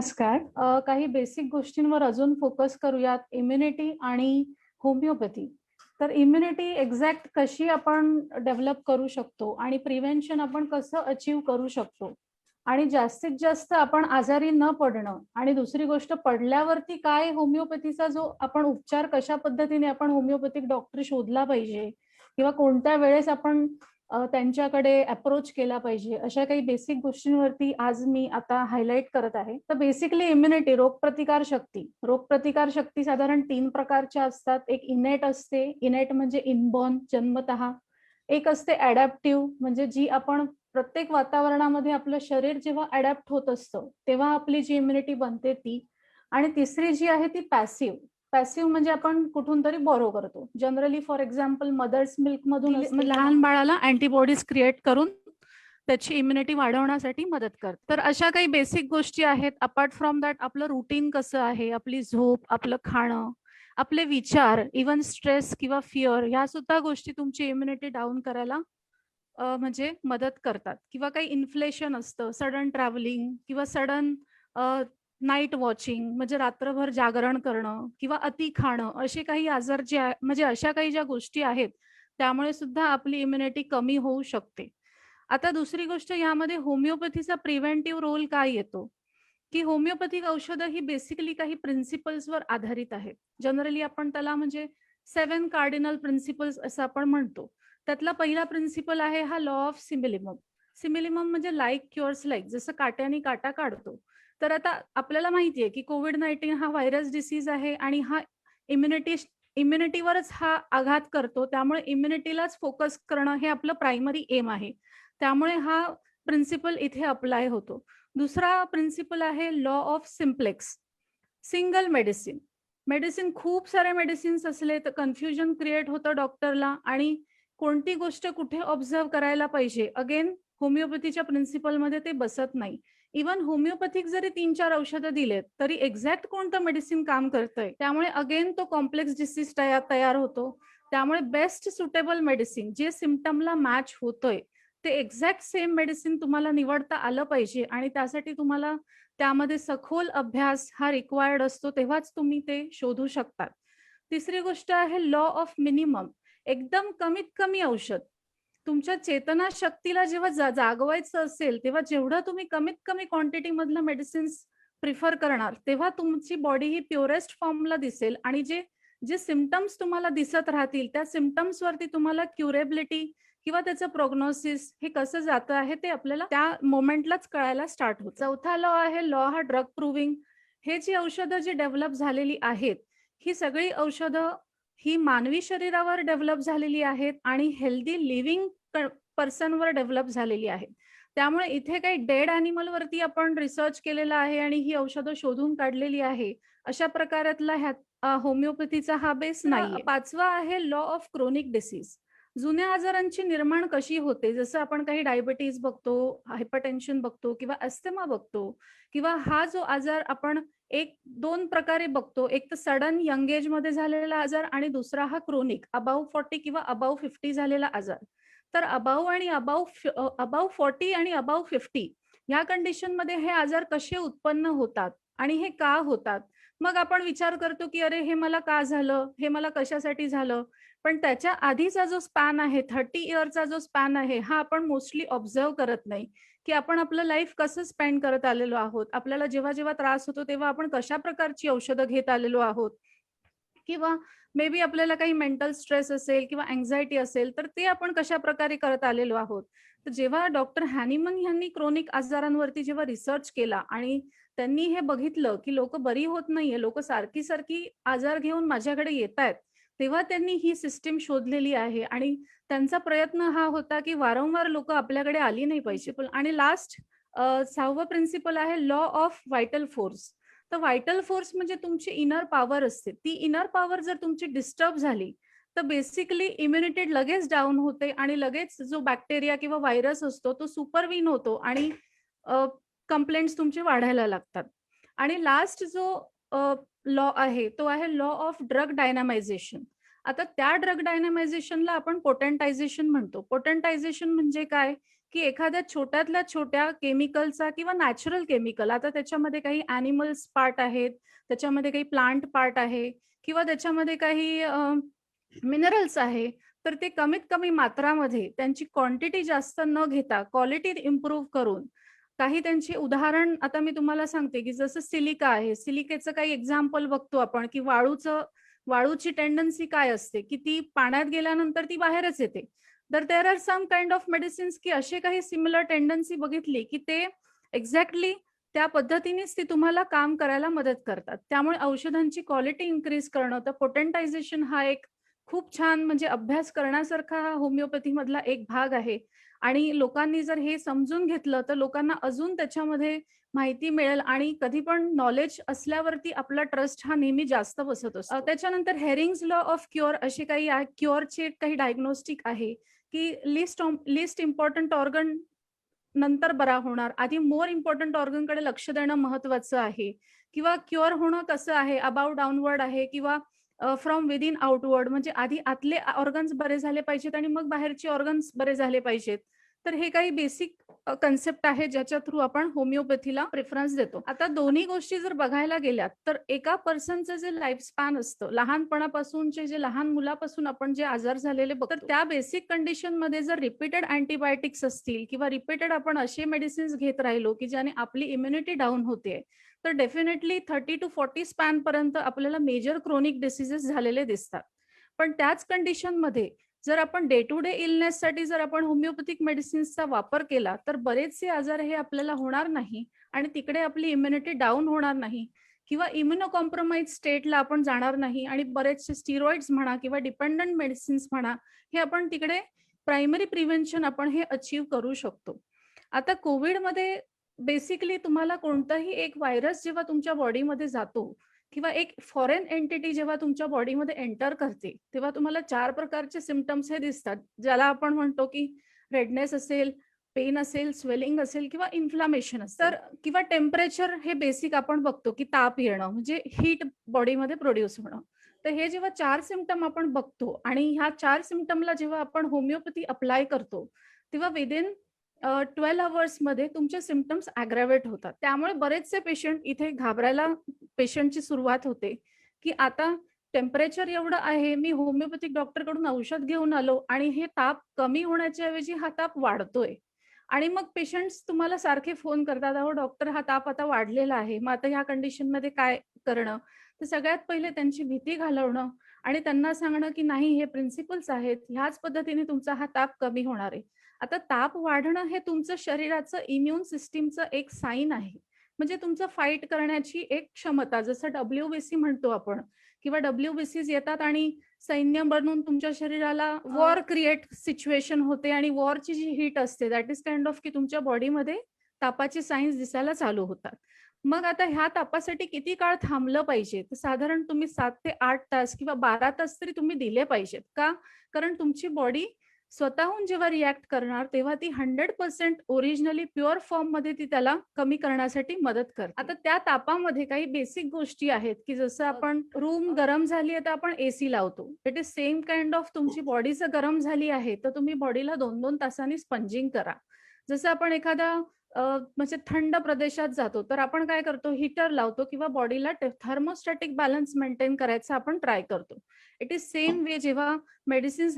नमस्कार. काही बेसिक गोष्टींवर अजून फोकस करूयात, इम्युनिटी आणि होमिओपॅथी. तर इम्युनिटी एक्झॅक्ट कशी आपण डेव्हलप करू शकतो आणि प्रिव्हेन्शन आपण कसं अचीव्ह करू शकतो आणि जास्तीत जास्त आपण आजारी न पडणं आणि दुसरी गोष्ट पडल्यावरती काय होमिओपॅथीचा जो आपण उपचार कशा पद्धतीने आपण होमिओपॅथिक डॉक्टर शोधला पाहिजे किंवा कोणत्या वेळेस आपण त्यांच्याकडे अप्रोच केला पाहिजे, अशा काही बेसिक गोष्टींवरती आज मी आता हायलाइट करत आहे. तर बेसिकली इम्युनिटी रोगप्रतिकार शक्ती साधारण 3 प्रकारच्या असतात. एक इनेट असते, इनेट म्हणजे इनबॉर्न जन्मतः. एक असते अडॅप्टिव्ह म्हणजे जी आपण प्रत्येक वातावरणामध्ये आपलं शरीर जेव्हा अडॅप्ट होत असतं तेव्हा आपली जी इम्युनिटी बनते ती. आणि तिसरी जी आहे ती पॅसिव्ह. पॅसिव्ह म्हणजे आपण कुठून तरी बॉरो करतो. Generally for example mother's milk मधून लहान बाळाला अँटीबॉडीज क्रिएट करून त्याची इम्युनिटी वाढवण्यासाठी मदत करते. तर अशा काही बेसिक गोष्टी आहेत. अपार्ट फ्रॉम दॅट आपलं रुटीन कसं आहे, आपली झोप, आपलं खाणं, आपले विचार, इव्हन स्ट्रेस किंवा फिअर, ह्या सुद्धा गोष्टी तुमची इम्युनिटी डाऊन करायला म्हणजे मदत करतात. किंवा काही इन्फ्लेशन असतं, सडन ट्रॅव्हलिंग किंवा सडन नाईट वॉचिंग म्हणजे रात्रभर जागरण करणं किंवा अति खाणं, असे काही आजार जे म्हणजे अशा काही ज्या गोष्टी आहेत त्यामुळे सुद्धा आपली इम्युनिटी कमी होऊ शकते. आता दुसरी गोष्ट यामध्ये होमिओपॅथीचा प्रिव्हेंटिव्ह रोल काय येतो, की होमिओपॅथिक औषधं ही बेसिकली काही प्रिन्सिपल्सवर आधारित आहेत. जनरली आपण त्याला म्हणजे 7 कार्डिनल प्रिन्सिपल्स असं आपण म्हणतो. त्यातला पहिला प्रिन्सिपल आहे हा लॉ ऑफ सिमिलिमम. सिमिलिमम म्हणजे लाईक क्युअर्स लाईक, जसं काट्याने काटा काढतो. तर आता आपल्याला माहिती आहे की कोविड-19 हा व्हायरस डिसीज आहे आणि हा इम्युनिटीवरच हा आघात करतो. त्यामुळे इम्युनिटीलाच फोकस करणं हे आपलं प्रायमरी एम आहे. त्यामुळे हा प्रिन्सिपल इथे अप्लाय होतो. दुसरा प्रिन्सिपल आहे law of simplex. Single medicine. खूप सारे मेडिसिन्स असले तर कन्फ्युजन क्रिएट होतं डॉक्टरला आणि कोणती गोष्ट कुठे ऑब्झर्व करायला पाहिजे. अगेन होमिओपॅथीच्या प्रिन्सिपलमध्ये ते बसत नाही. इव्हन होमिओपॅथिक जरी 3-4 औषधं दिलेत तरी एक्झॅक्ट कोणतं मेडिसिन काम करतंय, त्यामुळे अगेन तो कॉम्प्लेक्स डिसीज तयार होतो. त्यामुळे बेस्ट सुटेबल मेडिसिन जे सिम्पटमला मॅच होतंय ते एक्झॅक्ट सेम मेडिसिन तुम्हाला निवडता आलं पाहिजे आणि त्यासाठी तुम्हाला त्यामध्ये सखोल अभ्यास हा रिक्वायर्ड असतो, तेव्हाच तुम्ही ते शोधू शकतात. तिसरी गोष्ट आहे लॉ ऑफ मिनिमम. एकदम कमीत कमी औषध. तुमच्या चेतना शक्तीला जेव्हा जागवायचं असेल तेव्हा जेवढं तुम्ही कमीत कमी क्वांटिटी मधलं मेडिसिन्स प्रिफर करणार तेव्हा तुमची बॉडी ही प्युरेस्ट फॉर्मला दिसेल आणि जे जे सिम्पटम्स तुम्हाला दिसत राहतील त्या सिम्पटम्स वरती तुम्हाला क्युरेबिलिटी किंवा त्याचं प्रोग्नोसिस हे कसं जातं आहे ते आपल्याला त्या मोमेंटलाच कळायला स्टार्ट होतं. चौथा लॉ आहे लॉ हा ड्रग प्रूव्हिंग. हे जी औषधं जी डेव्हलप झालेली आहेत ही सगळी औषधं ही मानवी शरीरावर डेव्हलप झालेली आहेत आणि हेल्दी लिव्हिंग पर्सनवर डेव्हलप झालेली आहेत. त्यामुळे इथे काही डेड अॅनिमल वरती आपण रिसर्च केलेला आहे आणि ही औषधं शोधून काढलेली आहे अशा प्रकारातला होमिओपॅथीचा हा बेस नाही. पाचवा आहे लॉ ऑफ क्रोनिक डिसीज. जुन्या आजारांची निर्माण कशी होते, जसं आपण काही डायबिटीज बघतो, हायपरटेन्शन बघतो किंवा अस्थमा बघतो किंवा हा जो आजार आपण 1-2 प्रकारे बघतो. एक तर सडन यंग एज मध्ये झालेला आजार आणि दुसरा हा क्रोनिक अबाव 40 किंवा अबाव 50 झालेला आजार. तर अबाव 40 आणि अबाव 50 या कंडिशन मध्ये हे आजार कसे उत्पन्न होतात आणि हे का होतात. मग आपण विचार करतो की अरे हे मला का झालं, हे मला कशासाठी झालं. पण त्याच्या आधीचा जो स्पॅन आहे 30 इयरचा जो स्पॅन आहे हा आपण मोस्टली ऑब्झर्व करत नाही की आपण आपलं लाईफ कसं स्पेंड करत आलेलो आहोत. आपल्याला जेव्हा जेव्हा त्रास होतो तेव्हा आपण कशा प्रकारची औषधं घेत आलेलो आहोत किंवा मे बी आपल्याला काही मेंटल स्ट्रेस असेल किंवा अँझायटी असेल तर ते आपण कशा प्रकारे करत आलेलो आहोत. तर जेव्हा डॉक्टर हॅनिमन यांनी क्रोनिक आजारांवरती जेव्हा रिसर्च केला आणि त्यांनी हे बघितलं की लोक बरी होत नाहीये, लोक सारखी सारखी आजार घेऊन माझ्याकडे येत आहेत, तेव्हा त्यांनी ही सिस्टीम शोधलेली आहे आणि त्यांचा प्रयत्न हा होता की वारंवार लोक आपल्याकडे आली नाही पाहिजे. आणि लास्ट 6वं प्रिन्सिपल आहे लॉ ऑफ व्हायटल फोर्स. तर व्हायटल फोर्स म्हणजे तुमची इनर पॉवर असते. ती इनर पॉवर जर तुमची डिस्टर्ब झाली तर बेसिकली इम्युनिटी लगेच डाऊन होते आणि लगेच जो बॅक्टेरिया किंवा व्हायरस असतो तो सुपरविन होतो आणि कंप्लेंट्स तुमचे वाढायला लागतात. आणि लास्ट जो लॉ आहे तो आहे लॉ ऑफ ड्रग डायनामायझेशन. आता त्या ड्रग डायनामायझेशनला आपण पोटेंटायझेशन म्हणतो. पोटेंटायझेशन म्हणजे काय की एखाद्या छोट्यातल्या छोट्या केमिकलचा किंवा नॅचरल केमिकल, आता त्याच्यामध्ये काही ॲनिमल्स पार्ट आहेत, त्याच्यामध्ये काही प्लांट पार्ट आहे किंवा त्याच्यामध्ये काही मिनरल्स आहे, तर ते कमीत कमी मात्रामध्ये त्यांची क्वांटिटी जास्त न घेता क्वालिटी इम्प्रूव्ह करून काही त्यांची उदाहरण आता मी तुम्हाला सांगते, की जसं सिलिका आहे. सिलिकेचं काही एक्झाम्पल बघतो आपण, की वाळूची टेंडन्सी काय असते, की ती पाण्यात गेल्यानंतर ती बाहेरच येते. तर there are some kind of medicines, की अशी काही सिमिलर टेंडन्सी बघितली, की ते एक्झॅक्टली त्या पद्धतीनेच ती तुम्हाला काम करायला मदत करतात. त्यामुळे औषधांची क्वालिटी इन्क्रीज करणं, तर पोटेंटायझेशन हा एक खूप छान म्हणजे अभ्यास करण्यासारखा हा होमिओपॅथीमधला एक भाग आहे. आणि लोकांनी जर हे समजून घेतलं, तर लोकांना अजून त्याच्यामध्ये माहिती मिळेल आणि कधी पण नॉलेज असल्यावरती आपला ट्रस्ट हा नेहमी जास्त बसत असतो. त्याच्यानंतर हेरिंग्स लॉ ऑफ क्युअर असे काही क्युअरचे काही डायग्नोस्टिक आहे, की लिस्ट इम्पॉर्टंट ऑर्गन नंतर बरा होणार. आधी मोर इम्पोर्टंट ऑर्गनकडे लक्ष देणं महत्वाचं आहे किंवा क्युअर होणं कसं आहे, अबाव डाउनवर्ड आहे किंवा फ्रॉम विदिन आउटवर्ड, म्हणजे आधी आतले ऑर्गन्स बरे झाले पाहिजेत आणि मग बाहेरचे ऑर्गन्स बरे झाले पाहिजेत. तर हे काही बेसिक कन्सेप्ट आहे ज्याच्या थ्रू आपण होमिओपॅथीला प्रेफरन्स देतो. आता दोन्ही गोष्टी जर बघायला गेल्यात, तर एका पर्सनचं जे लाईफ स्पॅन असतं, लहानपणापासूनचे जे लहान मुलापासून आपण जे आजार झालेले बघतो, तर त्या बेसिक कंडिशनमध्ये जर रिपीटेड अँटीबायोटिक्स असतील किंवा रिपीटेड आपण असे मेडिसिन्स घेत राहिलो, की ज्याने आपली इम्युनिटी डाऊन होते, तर डेफिनेटली 30 टू 40 स्पॅन पर्यंत आपल्याला मेजर क्रोनिक डिसीजेस झालेले दिसतात. पण त्याच कंडिशनमध्ये जर आपण डे टू डे इलनेससाठी जर आपण होमिओपॅथिक मेडिसिन्सचा वापर केला, तर बरेचसे आजार हे आपल्याला होणार नाही आणि तिकडे आपली इम्युनिटी डाऊन होणार नाही किंवा इम्युनो कॉम्प्रोमाइज स्टेटला आपण जाणार नाही आणि बरेचसे स्टिरॉइड्स म्हणा किंवा डिपेंडंट मेडिसिन्स म्हणा, हे आपण तिकडे प्रायमरी प्रिव्हेन्शन आपण हे अचीव्ह करू शकतो. आता कोविडमध्ये बेसिकली तुम्हाला कोणताही एक व्हायरस जेव्हा तुमच्या बॉडीमध्ये जातो किंवा एक फॉरेन एंटिटी जेव्हा तुमच्या बॉडीमध्ये एंटर करते, तेव्हा तुम्हाला 4 प्रकारचे सिम्प्टम्स हे दिसतात. ज्याला आपण म्हणतो की रेडनेस असेल, पेन असेल, स्वेलिंग असेल किंवा इन्फ्लामेशन असेल. तर किंवा टेम्परेचर हे बेसिक आपण बघतो की ताप येणं म्हणजे हीट बॉडीमध्ये प्रोड्यूस होणं. तर हे जेव्हा 4 सिम्प्टम आपण बघतो आणि ह्या 4 सिम्प्टमला जेव्हा आपण होमिओपॅथी अप्लाय करतो, तेव्हा विदिन 12 अवर्समध्ये तुमचे सिम्प्टम्स अग्रावेट होतात. त्यामुळे बरेचसे पेशंट इथे घाबरायला पेशंटची सुरुवात होते, की आता टेम्परेचर एवढं आहे, मी होमिओपॅथिक डॉक्टरकडून औषध घेऊन आलो आणि हे ताप कमी होण्याच्या ऐवजी हा ताप वाढतोय. आणि मग पेशंट्स तुम्हाला सारखे फोन करतात, "अहो डॉक्टर, हा ताप आता वाढलेला आहे. मग आता ह्या कंडिशनमध्ये काय करणं?" तर सगळ्यात पहिले त्यांची भीती घालवणं आणि त्यांना सांगणं, की नाही, हे प्रिन्सिपल्स आहेत. ह्याच पद्धतीने तुमचा हा ताप कमी होणार आहे. आता ताप वाढणं हे तुमचं शरीराचं इम्युन सिस्टीमचं एक साईन आहे. म्हणजे तुमचं फाईट करण्याची एक क्षमता, जसं WBC म्हणतो आपण किंवा WBCs येतात आणि सैन्य बनून तुमच्या शरीराला वॉर क्रिएट सिच्युएशन होते आणि वॉरची जी हीट असते दॅट इज काइंड ऑफ की तुमच्या बॉडीमध्ये तापाचे सायन्स दिसायला चालू होतात. मग आता ह्या तापासाठी किती काळ थांबलं पाहिजे? तर साधारण तुम्ही 7 ते 8 तास किंवा 12 तास तरी तुम्ही दिले पाहिजेत. का? कारण तुमची बॉडी स्वतःहून जेव्हा रिॲक्ट करणार तेव्हा ती 100% ओरिजिनली प्युअर फॉर्ममध्ये ती त्याला कमी करण्यासाठी मदत करते. आता त्या तापामध्ये काही बेसिक गोष्टी आहेत, की जसं आपण रूम गरम झाली आहे तर आपण एसी लावतो. It is same kind of तुमची बॉडी जर गरम झाली आहे तर तुम्ही बॉडीला 2-2 तासांनी स्पंजिंग करा. जसं आपण एखादा म्हणजे थंड प्रदेशात जातो तर आपण काय करतो, हीटर लावतो किंवा बॉडीला थर्मोस्टॅटिक बॅलन्स मेंटेन करायचा आपण ट्राय करतो. इट इज सेम वे जेव्हा मेडिसिन्स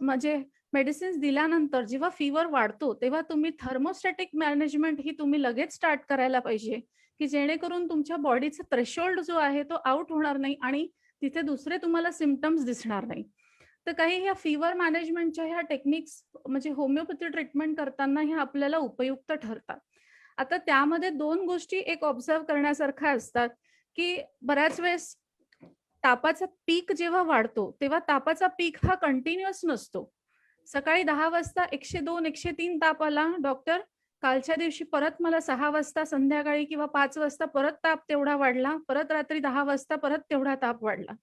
म्हणजे मेडिसिन्स दिल्यानंतर जेव्हा फीवर वाढतो, तेव्हा तुम्ही थर्मोस्टॅटिक मॅनेजमेंट ही तुम्ही लगेच स्टार्ट करायला पाहिजे, की जेणेकरून तुमच्या बॉडीचा थ्रेशोल्ड जो आहे तो आउट होणार नाही आणि तिथे दुसरे तुम्हाला सिम्प्टम्स दिसणार नाही. तर काही ह्या फीवर मॅनेजमेंटच्या ह्या टेक्निक्स म्हणजे होमिओपॅथी ट्रीटमेंट करताना ह्या आपल्याला उपयुक्त ठरतात. आता त्यामध्ये 2 गोष्टी एक ऑब्झर्व्ह करण्यासारख्या असतात, की बऱ्याच वेळेस तापाचा पीक जेव्हा वाढतो, तेव्हा तापाचा पीक हा कंटिन्युअस नसतो. सकाळी 10 वाजता 102, 103 ताप आला, डॉक्टर कालच्या दिवशी परत मला 6 वाजता संध्याकाळी किंवा 5 वाजता परत ताप तेवढा वाढला, परत रात्री 10 वाजता परत तेवढा ताप वाढला.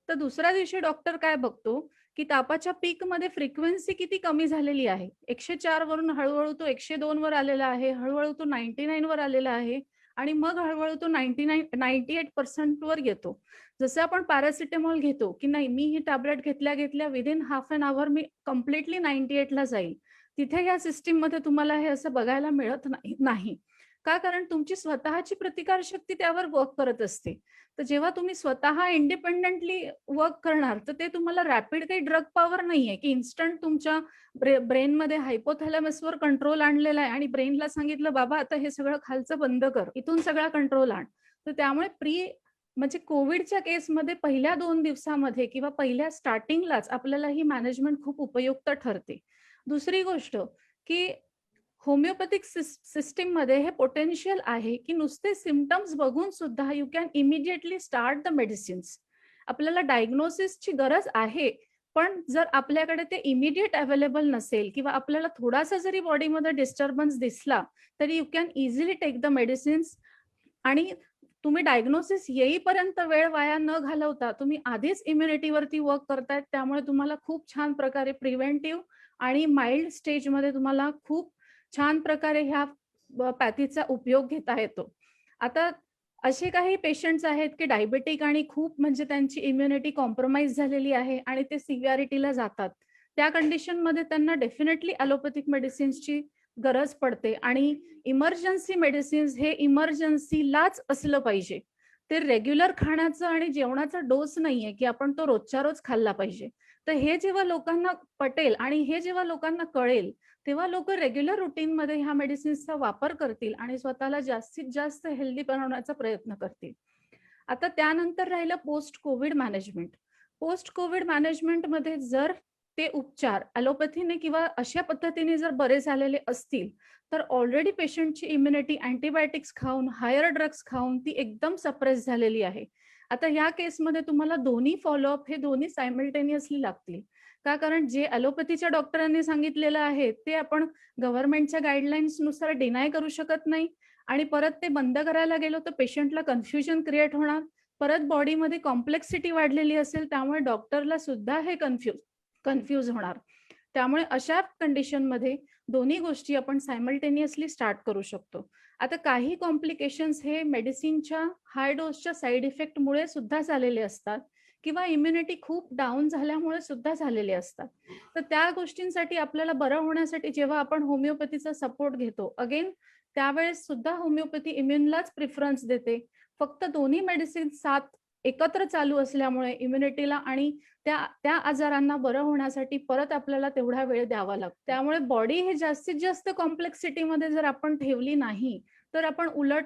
तर दुसऱ्या दिवशी डॉक्टर काय बघतो, की तापाच्या पीकमध्ये फ्रिक्वेन्सी किती कमी झालेली आहे. 104 वरून हळू तो 102 वर आलेला आहे, हळू तो 99 वर आलेला आहे आणि मग हळू तो 98% वर येतो. जसं आपण पॅरासिटामॉल घेतो, की नाही, मी ही टॅबलेट घेतल्या-घेतल्या विदिन हाल्फ एन अवर मी कंप्लीटली 98 ला जाईल. तिथे या सिस्टीममध्ये तुम्हाला हे असं बघायला मिळत नाही. का? कारण तुमची स्वतःची प्रतिकारशक्ती त्यावर वर्क करत असते. तर जेव्हा तुम्ही स्वतः इंडिपेंडेंटली वर्क करणार, तर ते तुम्हाला रॅपिड काही ड्रग पॉवर नाहीये, की इन्स्टंट तुमच्या ब्रेनमध्ये हायपोथॅलॅमसवर कंट्रोल आणलेला आहे आणि ब्रेनला सांगितलं, "बाबा आता हे सगळं खालचं बंद कर. इथून सगळा कंट्रोल आण." तर त्यामुळे म्हणजे कोविडच्या केसमध्ये पहिल्या 2 दिवसामध्ये किंवा पहिल्या स्टार्टिंगलाच आपल्याला ही मॅनेजमेंट खूप उपयुक्त ठरते. दुसरी गोष्ट, की होमिओपॅथिक सिस्टीममध्ये हे पोटेन्शियल आहे, की नुसते सिम्प्टम्स बघून सुद्धा you can immediately start the medicines. आपल्याला डायग्नोसिसची गरज आहे, पण जर आपल्याकडे ते इमिडिएट अवेलेबल नसेल किंवा आपल्याला थोडासा जरी बॉडीमध्ये डिस्टर्बन्स दिसला, तरी you can easily take the medicines आणि तुम्ही डायग्नोसिस येईपर्यंत वेळ वाया न घालवता तुम्ही आधीच इम्युनिटीवरती वर्क करतायत. त्यामुळे तुम्हाला खूप छान प्रकारे प्रिव्हेंटिव्ह आणि माइल्ड स्टेजमध्ये तुम्हाला खूप छान प्रकारे ह्या पॅथीचा उपयोग घेता येतो. आता असे काही पेशंट्स आहेत की डायबेटिक आणि खूप म्हणजे त्यांची इम्युनिटी कॉम्प्रोमाइज झालेली आहे आणि ते सिव्हिअरिटीला जातात. त्या कंडिशनमध्ये त्यांना डेफिनेटली ॲलोपॅथिक मेडिसिन्सची गरज पडते आणि इमर्जन्सी मेडिसिन्स हे इमर्जन्सीलाच असलं पाहिजे. ते रेग्युलर खाण्याचं आणि जेवणाचा डोस नाहीये, की आपण तो रोजच्या रोज खाल्ला पाहिजे. तर हे जेव्हा लोकांना पटेल आणि हे जेव्हा लोकांना कळेल, तेव्हा लोकं रेग्युलर रूटीनमध्ये ह्या मेडिसिन्सचा वापर करतील आणि स्वतःला जास्तीत जास्त हेल्दी बनवण्याचा प्रयत्न करतील. आता त्यानंतर राहिलं post covid management. Post covid मॅनेजमेंटमध्ये जर ते उपचार ॲलोपॅथीने किंवा अशा पद्धतीने जर बरे झालेले असतील, तर ऑलरेडी पेशंटची इम्युनिटी अँटिबायोटिक्स खाऊन, हायर ड्रग्स खाऊन ती एकदम सप्रेस झालेली आहे. आता ह्या केसमध्ये तुम्हाला दोन्ही फॉलोअप हे दोन्ही सायमल्टेनियसली लागतील. का? कारण जे ॲलोपॅथीच्या डॉक्टरांनी सांगितलेलं आहे, ते आपण गव्हर्नमेंटच्या गाईडलाईन्सनुसार डिनाय करू शकत नाही आणि परत ते बंद करायला गेलो तर पेशंटला कन्फ्युजन क्रिएट होणार. परत बॉडीमध्ये कॉम्प्लेक्सिटी वाढलेली असेल, त्यामुळे डॉक्टरला सुद्धा हे कन्फ्यूज होणार. त्यामुळे अशा कंडिशनमध्ये दोन्ही गोष्टी आपण सायमल्टेनियसली स्टार्ट करू शकतो. आता काही कॉम्प्लिकेशन्स हे मेडिसिनच्या हाय डोसच्या साईड इफेक्टमुळे सुद्धा झालेले असतात किंवा इम्युनिटी खूप डाऊन झाल्यामुळे सुद्धा झालेले असतात. तर त्या गोष्टींसाठी आपल्याला बरं होण्यासाठी जेव्हा आपण होमिओपॅथीचा सपोर्ट घेतो, अगेन त्यावेळेस सुद्धा होमिओपॅथी इम्युनलाच प्रिफरन्स देते. फक्त दोन्ही मेडिसिन साथ एकत्र चालू असल्यामुळे इम्युनिटीला आणि त्या त्या आजारांना बरं होण्यासाठी परत आपल्याला तेवढा वेळ द्यावा लागतो. त्यामुळे बॉडी हे जास्तीत जास्त कॉम्प्लेक्सिटीमध्ये जर आपण ठेवली नाही, तर आपण उलट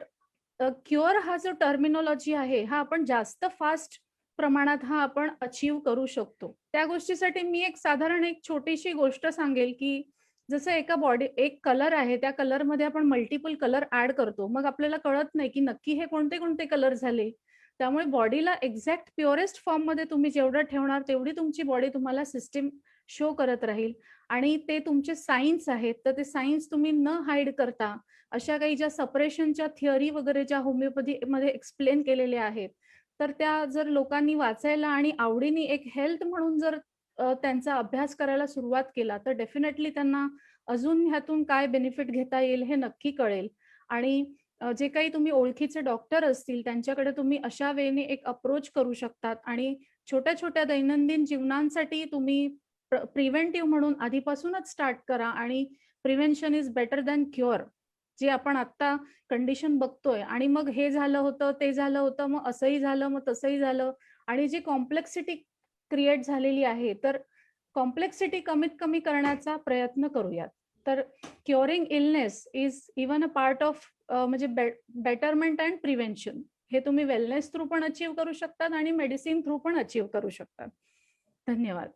क्युअर हा जो टर्मिनॉलॉजी आहे, हा आपण जास्त फास्ट प्रमाणात हा आपण अचीव्ह करू शकतो. त्या गोष्टीसाठी मी साधारण एक छोटीशी गोष्ट सांगेल, की जसं एक कलर आहे, त्या कलरमध्ये आपण मल्टिपल कलर ॲड करतो. मग आपल्याला कळत नाही, की नक्की हे कोणते कोणते कलर झाले. त्यामुळे बॉडीला एक्झॅक्ट प्युअरेस्ट फॉर्ममध्ये तुम्ही जेवढं ठेवणार, तेवढी तुमची बॉडी तुम्हाला सिस्टीम शो करत राहील आणि ते तुमचे सायन्स आहेत, तर ते सायन्स तुम्ही न हाईड करता अशा काही ज्या सपरेशनच्या थिअरी वगैरे ज्या होमिओपॅथीमध्ये एक्सप्लेन केलेल्या आहेत, तर त्या जर लोकांनी वाचायला आणि आवडीने एक हेल्थ म्हणून जर त्यांचा अभ्यास करायला सुरुवात केला, तर डेफिनेटली त्यांना अजून ह्यातून काय बेनिफिट घेता येईल हे नक्की कळेल आणि जे काही तुम्ही ओळखीचे डॉक्टर असतील त्यांच्याकडे तुम्ही अशा वेने एक अप्रोच करू शकतात आणि छोट्या-छोट्या दैनंदिन जीवनांसाठी तुम्ही प्रिव्हेंटिव्ह म्हणून आधीपासूनच स्टार्ट करा आणि prevention is better than cure. जे आपण आता कंडिशन बघतोय आणि मग हे झालं होतं, ते झालं होतं, मग असंही झालं, मग तसंही झालं आणि जी कॉम्प्लेक्सिटी क्रिएट झालेली आहे, तर कॉम्प्लेक्सिटी कमीत कमी करण्याचा प्रयत्न करूयात. तर curing illness is even a part of म्हणजे बेटरमेंट अँड प्रिव्हेन्शन. हे तुम्ही वेलनेस थ्रू पण अचीव्ह करू शकतात आणि मेडिसिन थ्रू पण अचीव्ह करू शकतात. धन्यवाद.